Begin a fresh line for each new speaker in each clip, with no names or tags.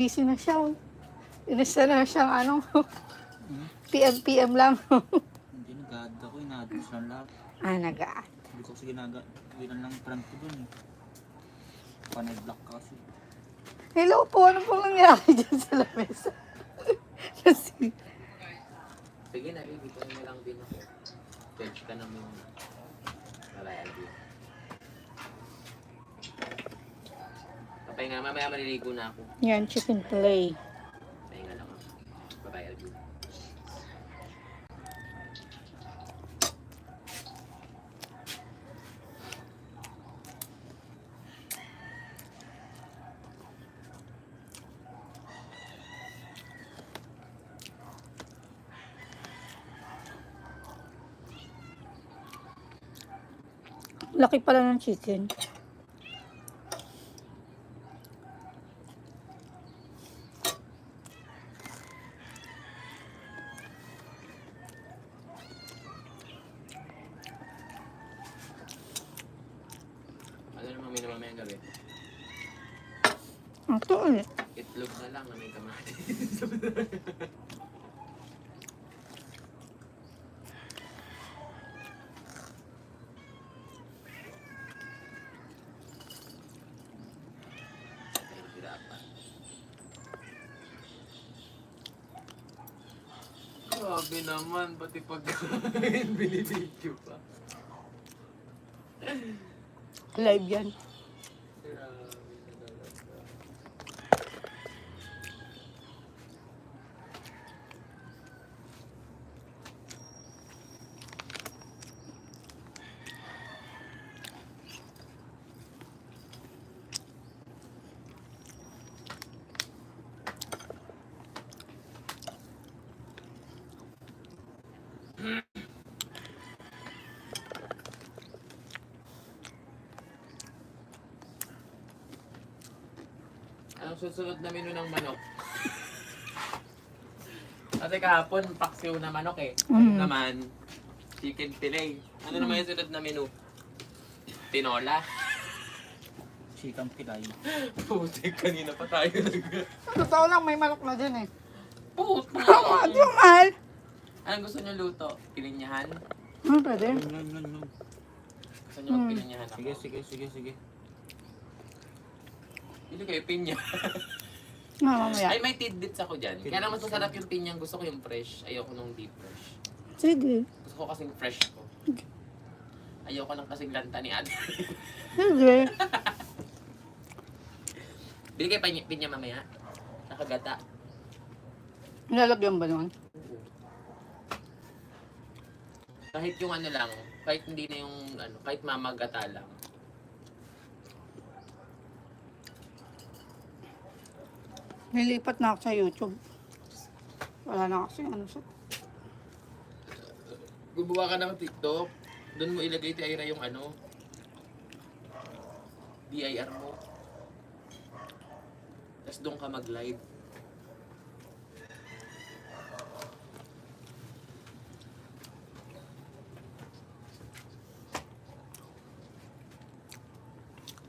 Busy na siya. Oh. Inista na siyang ano, PM lang.
Hindi, nag-add ako. Ina-add lang lahat.
Nag-add.
Hindi ko kasi ginan lang prank ko dun eh. Panay-block ka kasi.
Hello po, ano pong nangyari dyan sa lamesa? Kasi,
Sige na, baby. Ito na lang din ako. Pledge ka naman yung LB. Kapay nga, mamaya maliligo na ako.
yan, chicken fillet.
Pahinga lang ako. Bye-bye, LB.
Laki pala ng chicken.
Ano naman may naman gabi?
Ito ulit.
Itlog na lang na may kamatis. Nahihirapan. Grabe naman, pati pagkain, binibidyo pa.
Live yan.
Grabe na talaga. Anong susunod na menu ng manok? Kasi kahapon, paksiw na manok eh. Ano naman, chicken fillet. Ano naman yung sunod na menu? Tinola.
Chikang pilay.
Putik, kanina pa tayo
Totoo lang, may manok na din eh.
Putik!
Di ba mahal?
Anong gusto nyo luto? Pilinyahan?
Pwede.
Yun.
Gusto nyo magpilinyahan ako?
Sige.
Hindi kayo pinya.
Mamaya.
Ay, may tidbits ako dyan. Kaya lang mas masarap yung pinyang. Gusto ko yung fresh. Ayoko nung deep fresh.
Sige.
Gusto ko kasing fresh ko. Ayoko nang kasing lanta ni ate.
Sige.
Bili kayo pinya mamaya. Nakagata.
Nilalagyan ba naman?
Kahit yung ano lang, kahit hindi na yung ano, kahit mamagata lang.
Nilipat na ako sa YouTube. Wala na kasi ano sa...
Gumawa ka ng TikTok, doon mo ilagay Ira yung ano, BIR mo. Tapos doon ka mag-live.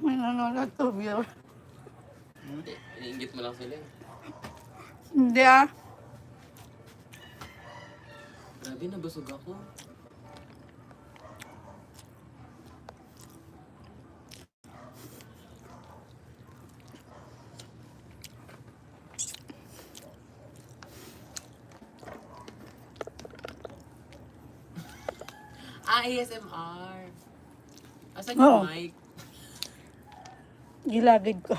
May nanonood to, viewer.
Hindi, iniinggit mo lang sila eh.
Hindi ah.
Grabe, nabusog ako. ASMR. Asan yung
Oo.
mic?
Gilagid ko.